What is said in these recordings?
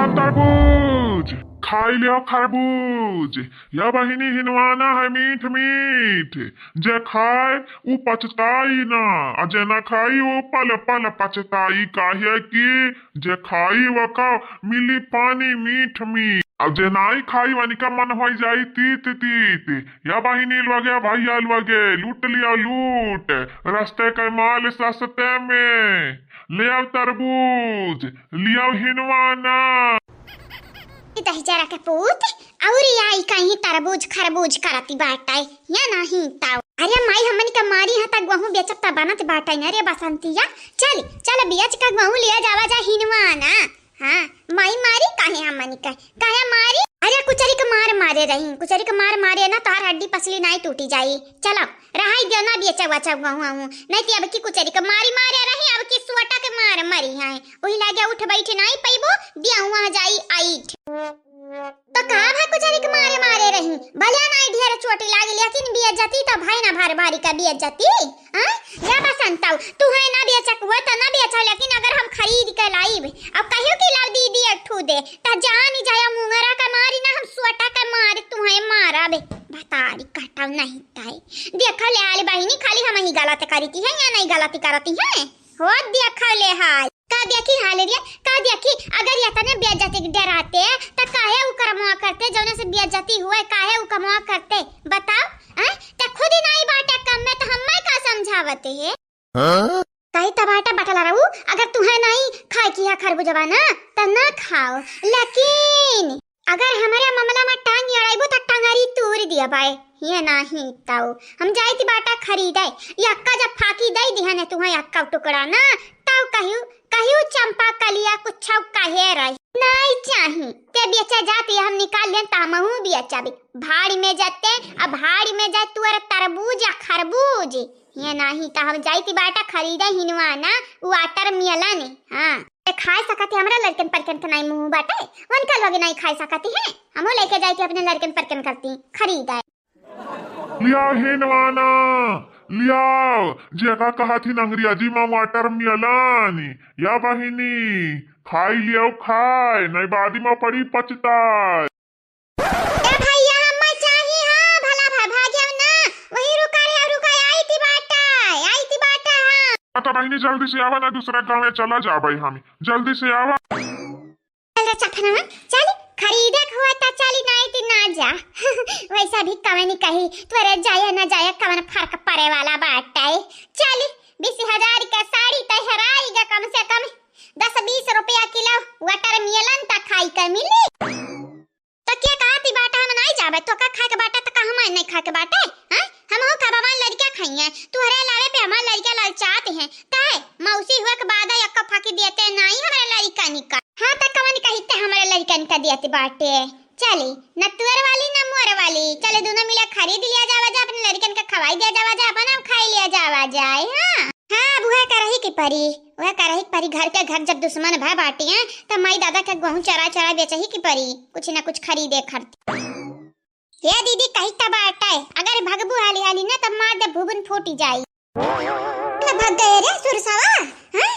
तरबूज खाई लियो खरबूज। या बहिनी हिनवाना है मीठ मीठ। जे खाए वो पछताई ना, और जे ना खाई वो पल पल पछताई। काहे कि जे खाई वो का मिली पानी मीठ मीठ, अब जे नाई खाई वानी का मन हो जाई तीत तीत। या बहिनी लगे भैया लगे लूट लिया लूट, रास्ते के माल सस्ते में। ले आओ तरबूज, लिया हिनवाना। जरा के पूत और आई कहीं तरबूज खरबूज करती बाटाई या नहीं ताऊ। अरे माई हमन का मारी हता गहूं बेचता बनत बाटाई न रे बसंतिया। चल चल बेच का गहूं लिया जावा जा हिनवाना। हां माई मारी काहे हमन का काहे मारी? अरे कुचरी के मार मारे रही, कुचरी के मार मारे ना तार हड्डी पसली नहीं टूटी जाई। चलो रहाई दियो ना बेचा वाचा गहूं नहीं ती अब की कुचरी के मारी मारे रही, अब की सुवटा के मार मरी है ओही लागे उठ बैठ नहीं पैबो दियावा जाई आईठ। तो कहा भाई कुचरी के मारे मारे रही भले ना ढेर चोटी लागी, लेकिन बेच जाती तो भाई ना भार भारी का बेच जाती। हां या बसंताऊ तू है ना बेचक हुआ तो ना बेचा, लेकिन अगर हम खरीद के लाइब अब कहियो कि लाल दीदी अठू दे त जान जाया मुंगरा का मारी ना हम सोटा का मार तू है मारा बे बतारी कटाव नहीं ताई। देखो ले आले बहिनी खाली हम ही गलत करती है या नहीं गलती करती है हो देखो ले हाल का देखी हाल रे का देखी। अगर ये तने बेइज्जती डराते त काहे उ करमवा करते जौने से बेइज्जती हुए काहे उ कमवा करते बताओ। हैं त खुद ही नहीं बाटे कम में तो हम्मे का समझावते है। हां कहीं तबाटा बटला रहू अगर तुम्हें नहीं खाए की है खरबूजवा ना त ना खाओ, लेकिन अगर हमारे मामला में टांग अड़ाइबो त टांगरी तूर दिया भाई ये नहीं ताऊ। हम जाई थी बाटा खरीदे यक्का जब फाकी दई दिया ने तुम्हें यक्का टुकड़ा ना ताऊ कहियो कहियो चंपा कलिया कुछ कहे रही नहीं चाही ते बेचा जाती हम निकाल लें तामहू बेचा भी भाड़ी में जाते अब भाड़ी में जाए तुअर तरबूज या खरबूज ये नहीं तो हम जाई थी बाटा खरीदे हिनवाना वाटर मिला ने। हां खा सकती हमरा लड़कन परकन तो नहीं मुंह बाटे उनका लोग नहीं खा सकती है, हम लेके जाई थी अपने लड़कन परकन करती खरीदा। लिया हिनवाना लियाओ जेका कहा थी अंग्रेजी में वाटर मिलानी। या बहिनी खाई लियो खाए नहीं बादी में पड़ी पचताए। ए भैया हम चाहिए हां भला भाग्य ना वही रुका आई थी बाटा हां। तो बहिनी जल्दी से आवा ना दूसरा गांव में चला जा भाई हम जल्दी से आवा। चल चखना चल खरीदे हुआ ता चली नहीं थी ना जा वैसा भी कवनी कही त्वरे जाया ना जाया कवन फर्क पड़े वाला बात है। चल 20,000 का साड़ी तो हराएगा कम से कम 10-20 रुपया किलो वाटर मिलन ता खाई का मिली। तो क्या कहा थी बाटा हम नहीं जाबे तो का खाए के बाटा तो हम नहीं खा के बाटे। हां हम हो खाबा मान लड़का खाइए तुहरे लावे पे हमार लड़का ललचाते हैं ताए मौसी हुआ के बाद यक्का फाकी देते नहीं हमारे लड़का निका। हां त कवन कहिते हमारे लड़कन का देते बाटे। चले न तुअर वाली न मोर वाली चले दोनों मिला खरीद लिया जावा जा अपने लड़कन का खवाई दिया जावा जा अपन हम खाई लिया जावा जाए। हां हां बुआ करही के परी वह करही परी घर के घर जब दुश्मन भाई बाटी हैं त माई दादा के गहूं चरा चरा बेचही की परी कुछ ना कुछ खरीदे खरती। ये दीदी कहिता बाटे अगर भगबू हाली हाली ना तब मार दे भुवन फूटी जाई ना भग गए रे सुरसावा। हां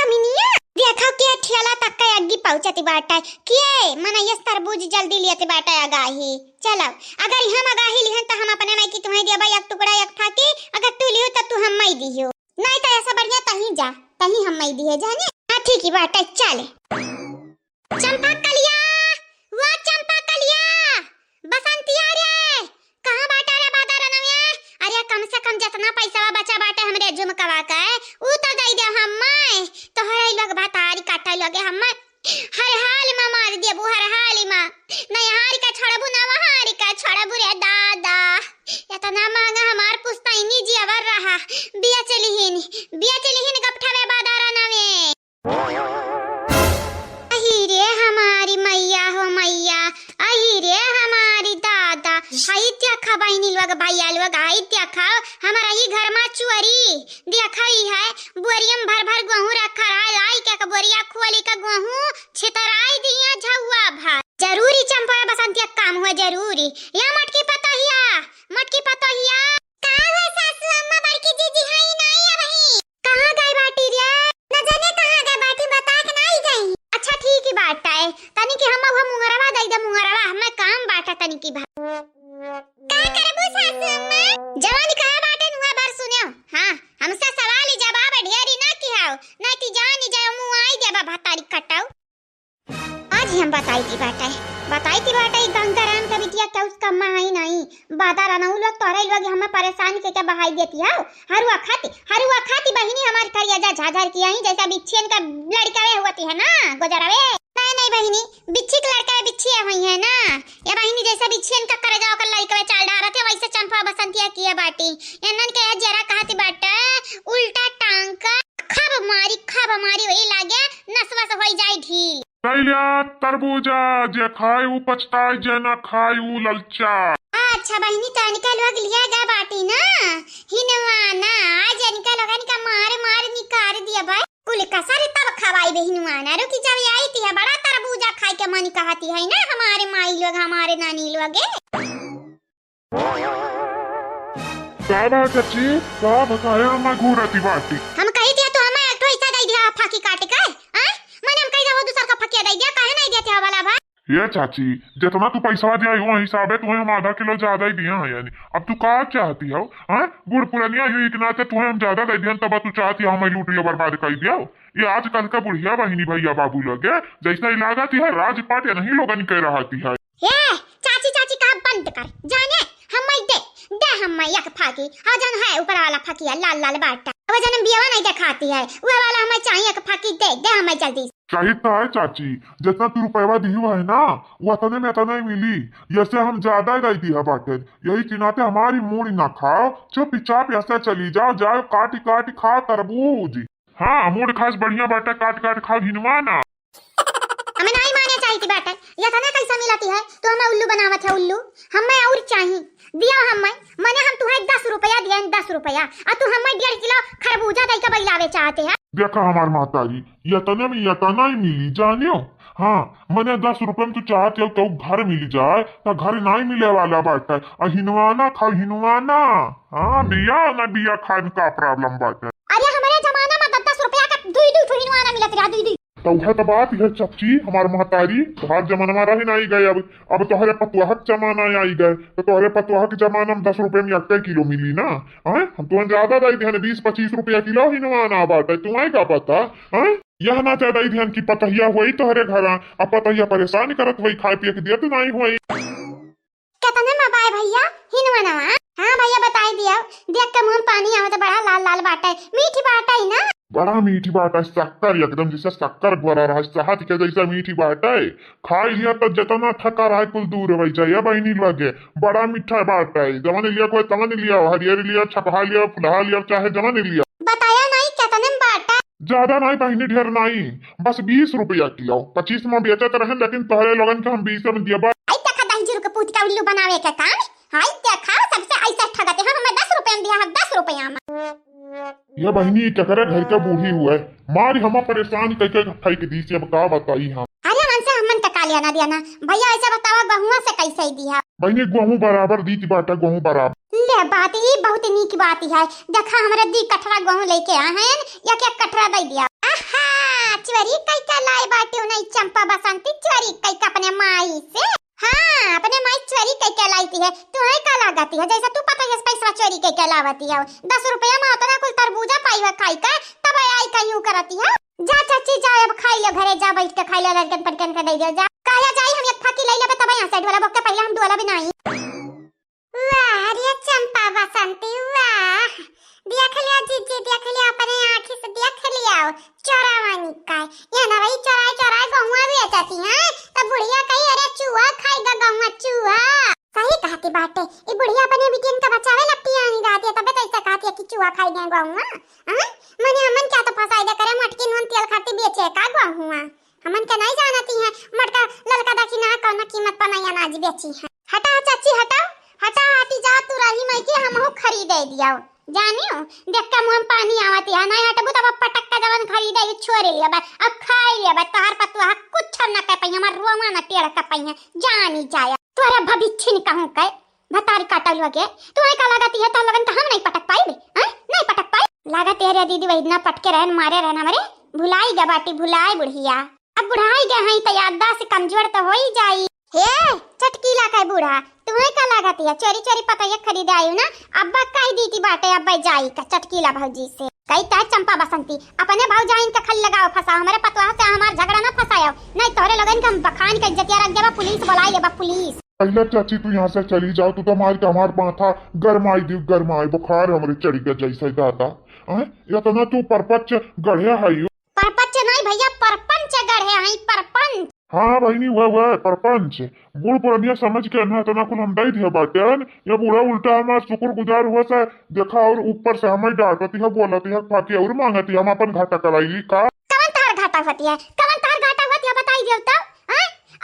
कमीनिया देखो के ठेला तक के अग्गी पहुंचती बाटा के मन ये तरबूज जल्दी लेते बाटा आगाही। चलो अगर हम आगाही लिहन त हम अपने माई की तुम्हें देबा एक टुकड़ा एक फाकी अगर तू लियो त तू हम माई दियो नहीं त ऐसा बढ़िया तही जा तही हम माई दिए जाने। हां ठीक है बाटा चले। चंपा कलिया वो चंपा कलिया बसंतिया रे कहां बाटा रे बादर नवे। अरे कम से कम जितना पैसा बचा बाटे हमरे झुमकवा का उ तो दई दे हम माई तोहरे लोग भातारी काटा लगे हम हर हाल में मार देबू हर हाल में नहीं हार का छोड़बू ना हार का छोड़बू रे दादा इतना मांगा हमार पुस्ता इनी जीवर रहा बिया चलीहिन गपठावे बादारा नवे। अही रे हमारी मैया हो मैया अही रे हमारी दादा हाइत्या खा बहिनी लोग भैया लोग हाइत्या खाओ हमारा ही घर में चुअरी देखा ही है बोरियम भर भर गेहूं रखा है लाई के बोरिया खोली का गेहूं छितराई दिया झौवा भात जरूरी चंपा बसंतिया काम हुआ जरूरी। या मटकी पतोहिया का है सासू अम्मा बड़की जीजी है नहीं है भाई कहां गई बाटी रे न जाने कहां गई बाटी बता के नहीं गई। अच्छा ठीक ही बात है तनी के मुहरवा हमें काम बाटा तनी की भा का करबू सासू अम्मा जवान कहा बाटे नुआ बार सुनियो। हां हमसे सवाल जवाब ढेरी ना किहाओ ना ती जान जाओ मुंह आई देबा भातारी कटाऊ। आज हम बताई थी बाटा एक गंगाराम का बिटिया क्या उसका माँ ही नहीं बादा राना उ लोग तोरे लोग हमें परेशान के क्या बहाई देती है। हरुआ खाती बहिनी हमारी करिया जा झाझर की आई जैसा बिच्छियन का लड़का वे होती है ना गुजरावे नहीं बहिनी बिच्छी का लड़का बिच्छी हुई है ना ये बहिनी जैसा बिच्छियन का करे जाओ का लड़का वे चाल डारा थे वैसे चंपा बसंतिया किया बाटी एनन के जरा कहती बाटा उल्टा टांग का खब मारी वही लागे नसवस होई जाए ढील। कैलिया तरबूजा जे खाए ऊ पछताए जे ना खाए ऊ ललचा। अच्छा बहिनी तनिका लोग लिया गया बाटी ना हिनवाना आज इनका लोगन का मार निकाल दिया भाई कुल का सारे तब खवाई बे हिनवाना रुकी जब आई थी बड़ा तरबूजा खाए के मन कहती है ना हमारे माई लोग हमारे नानी लोग बाबा चाची का बताया मैं घूरती बाटी हम कही दिया तो हमें एक तो ऐसा दे दिया फाकी काटे का हां मन हम कही जाओ दूसरा का फकिया दे दिया काहे नहीं देते वाला भाई। ये चाची जितना तू पैसा दिया हो हिसाब है तुम्हें हम आधा किलो ज्यादा ही दिया है यानी अब तू का चाहती हो हां गुड़ पुरानिया हुई इतना तो तुम्हें हम ज्यादा दे दिया तब तू चाहती हो हमें लूट लियो बर्बाद कर दिया। ये आजकल का बुढ़िया बहिनी भैया बाबू लोग जैसा इलाका है राजपाट या नहीं लोगन कह रही है। ये चाची का बंद कर जाने हम दे हम एक फाकी आ जन है ऊपर वाला फाकी लाल बाटा वो जन बियावा नहीं दिखाती है वो वाला हमें चाहिए एक फाकी दे हमें जल्दी चाहिए तो है चाची जितना तू रुपया दी हुआ है ना वो अतने में अतना ही मिली जैसे हम ज्यादा दे दिया बाटे यही चिनाते हमारी मूड़ी ना खाओ चुपचाप ऐसे चली जाओ काटी खा तरबूज। हाँ मूड खास बढ़िया बाटा काट खाओ हिनवा ना हमें नहीं माने चाहिए थी बाटा ये तना कैसा मिलाती है तो हमें उल्लू बनावत है उल्लू हमें और चाहिए दिया हमें माने हम तुम्हें 10 रुपया दिया 10 रुपया और तू हमें 1.5 किलो खरबूजा दे के बैलावे चाहते हैं। देखा हमार माताजी यतने में यतना ही मिली जानियो। हाँ मैंने 10 रुपये में तू चाहते हो तो घर मिल जाए तो घर नहीं मिले वाला बाटा हिनवाना खाओ हिनवाना। हाँ बिया खान का प्रॉब्लम बाटा। अरे हमारे जमाना में 10 रुपया का दुई हिनवाना मिलत रहा दुई तो वह तो बात है चच्ची हमार महतारी तोहर जमाना में रही नहीं गए अब तोहरे पतुआहक जमाना आई गए तो तोहरे पतुआहक जमाना में 10 रुपये में 1 किलो मिली ना। हम तुम्हें ज्यादा दे ध्यान 20-25 रुपया किलो ही नवाना बाटे तुम्हें क्या पता यह ना ज्यादा ही ध्यान की पतहिया हुई तोहरे घर अब पतहिया परेशान करत हुई खाए पिए के दिया तो नहीं हुई कितने में पाए भैया हिनवाना। हाँ भैया बताई दिया देख के मुंह पानी आवत बड़ा लाल बाटा है मीठी बाटा है ना बड़ा मीठी बाटा है शक्कर एकदम जैसे शक्कर भरा रहा शहद के जैसा मीठी बाटा है खाई लिया तो जितना थका रहा कुल दूर हो जाए बहनी लगे बड़ा मीठा बाटा है जमाने लिया कोई तमन लिया हरियर लिया छपहा लिया फुलहा लिया चाहे जमाने लिया बताया नहीं कितने में बाटा ज्यादा नहीं बहनी ढेर नहीं बस 20 रुपया किलो 25 में बेचते रहे लेकिन तोहरे लोगन के हम 20 में दिया पूत का उल्लू बनावे का काम हाय देखा सबसे ऐसा ठगते हैं हमें 10 रुपए में दिया है 10 रुपया में। ये बहनी ककरे घर का बूढ़ी हुआ है मारी हम परेशान करके फेंक दी से अब का बताई हम। अरे हमसे हमन टका लिया ना दिया ना भैया ऐसा बतावा गहुआ से कैसे दिया बहनी गेहूं बराबर दी थी बाटा गेहूं बराबर ले बात ये बहुत नीक बात है देखा हमारे दी कटरा गेहूं लेके आए हैं एक कटरा दे दिया। आहा चोरी कई का लाए बाटे नहीं चंपा बसंती चोरी कई का अपने माई से। हाँ अपने माई चोरी कई के लाती है तुम्हें का लगाती है जैसा तू पता है पैसा चोरी कई के लावती है 10 रुपया में उतना कुल तरबूजा पाई खाई का तब आई का यूं करती है। जा चाची जा अब खाई ले घरे जा बैठ के खाई ले लड़कन पटकन के दे दे जा काया जाई हम एक फाकी ले लेबे तब यहां साइड वाला बक्का पहले हम दुआला भी नहीं। वाह रे चंपा बसंती वाह देख लिया जीजी देख लिया अपने आंखी से देख लिया चोरावानी का ये ना भाई चोराए गहुआ भी जाती है तब बुढ़िया कही अरे चूहा खाएगा गहुआ चूहा सही कहती बाटे ये बुढ़िया अपने बिटियन का बचावे लगती है नहीं रहती है तबे तो ऐसा कहती है कि चूहा खाएगा गहुआ। हां मने हमन क्या तो फसाई दे करे मटकी नून तेल खाती बेचे का गहुआ हमन के नहीं जानती है मटका ललका दाखी ना कौन कीमत पर नहीं अनाज बेची है। हटा चाची हटा हटी जा तू रही मैं के हम खरीदे दिया जानियो देख के मुंह पानी आवत है नहीं हटबू तब पटक का जवन खरीदे छोरे लिया बा अब खाई लिया बा तोहर पतुआ कुछ न कर पई हमर रोमा न टेड़ कर पई है जानी जाया तोरा भविष्य कहूं के भतारी काटल लगे तोहे का लगती है तो लगन तो हम नहीं पटक पाई नहीं पटक पाई लागत तेरे दीदी वही इतना पटके रहन मारे रहना मरे भुलाई गा बाटी भुलाई बुढ़िया अब बुढ़ाई गए हैं तो याददाश्त कमजोर तो हो ही जाई हे चटकीला काय बूढ़ा, तुम्हें का लागत है चोरी चोरी पतैया खरीदे आई ना? अब्बा कह दी थी बाटे अब्बा जाई का चटकीला भौजी से कही ता चंपा बसंती अपने भाव जाइन के खल लगाओ फसाओ हमारे पतवा से हमार झगड़ा ना फसाओ, नहीं तोरे लगन के हम बखान के इज्जतिया रख देबा, पुलिस बुलाई लेबा पुलिस। पहले चाची तू यहाँ से चली जाओ, तू तो मार के हमार माथा गरमाई दी, गरमाई बुखार हमरे चढ़ गया जैसे दादा। या तो ना तू परपच गढ़े है यू। परपच नहीं भैया, परपंच गढ़े हैं परपंच। हाँ बहनी वह परपंच बूढ़ पुरानिया समझ के ना इतना कुल हम दई दिया बाटे या बूढ़ा उल्टा हमार शुक्रगुजार हुआ से देखा और ऊपर से हमें डांटती है बोलती है फाकी और मांगती हम अपन घाटा कराई का। कवन तार घाटा होती है, कवन तार घाटा होती है बताई दियो तो।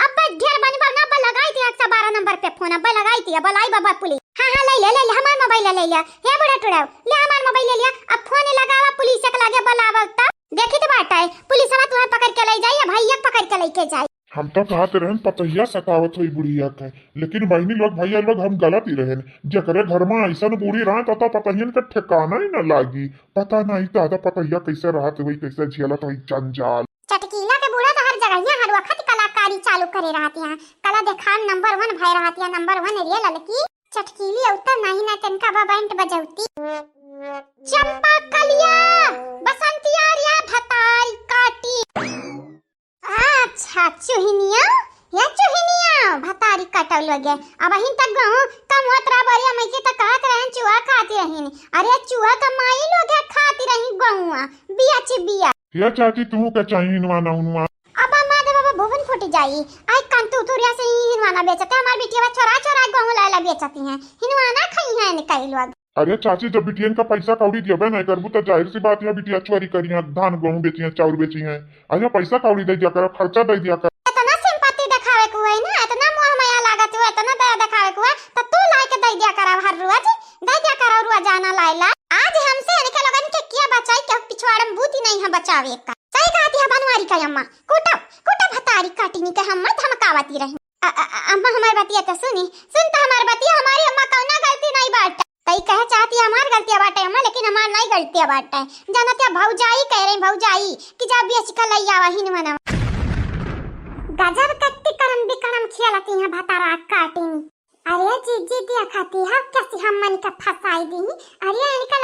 अब बस ढेर बन बना अब लगाई थी 112 नंबर पे फोन अब लगाई थी, अब लाई बाबा पुलिस। हां ले ले हमार मोबाइल ले लिया, हे बड़ा टुड़ाओ ले हमार मोबाइल ले लिया, अब फोन लगावा पुलिस के लागे बुलावा तब देखी तो बात है पुलिस वाला तुम्हें पकड़ के ले जाई या भैया पकड़ के लेके जाई। हम तो कहते रहन पतैया सतावत हुई बुढ़िया के, लेकिन बहनी लोग भैया लोग हम गलत ही रहन, जकरे घर में ऐसा बूढ़ी रहा तो पतैयन का ठिकाना ही न लागी, पता नहीं दादा पतैया कैसे रहत हुई कैसे झेलत हुई जंजाल। चटकीला के बूढ़ा तो हर जगह हर वक्त कलाकारी चालू करे रहती हैं, कला दिखान नंबर 1 भय रहती है, नंबर 1 रियल लड़की चटकीली उतर नहीं ना तनका बाबांट बजौती। चंपा कलिया बसंतिया रिया भतारी काटी। अच्छा चुहिनिया या चुहिनिया भतारी कटल लगे, अब अहिं तक गहूं कम होत रहा बरिया मैं के त कहत रहन चुहा खाती रहिन, अरे चुहा का माई लोग खाती रही गहुआ बिया ची बिया। या चाची तू का चाहिए हिनवाना हुनवा अब मां दे बाबा भवन फूट जाई, आई कंतु तुरिया से ही हिनवाना बेचते हमार बिटिया छोरा छोरा गहूं लाला बेचती हैं, हिनवाना खई है न कई लोग। अरे चाची जब बिटियन का पैसा कौड़ी दिया नहीं करबू तो जाहिर सी बात है बिटिया चोरी करी है, धान गेहूं बेची है चाउर बेची है, अरे पैसा कौड़ी दे दिया कर खर्चा दे दिया कर। इतना सिंपैथी दिखावे को है ना, इतना मोह माया लागत हो, इतना दया दिखावे को है तो तू लाई के दे दिया कर हर रोज दे दिया कर रोज जाना लाइला। आज हमसे इनके लोगन के किया बचाई के पिछवाड़म बूती नहीं है बचावे का, सही कहती है बनवारी का अम्मा कुटा कुटा भतारी काटिनी के हम धमकावती रही। अम्मा हमारी बतिया तो सुनी सुन तो हमारी बतिया, हमारी अम्मा कौना गलती नहीं बाटे कई कह चाहती है हमार गलतियां बाटे अम्मा, लेकिन हमार नहीं गलतियां बाटे जानत है भौजाई कह रही भौजाई कि जा बेच के लई आवा ही न गजब कट्टी करम बिकरम खेलती है भतारा काटिनी। अरे जी दिया खाती है कैसी हम मन का फसाई दी, अरे इनका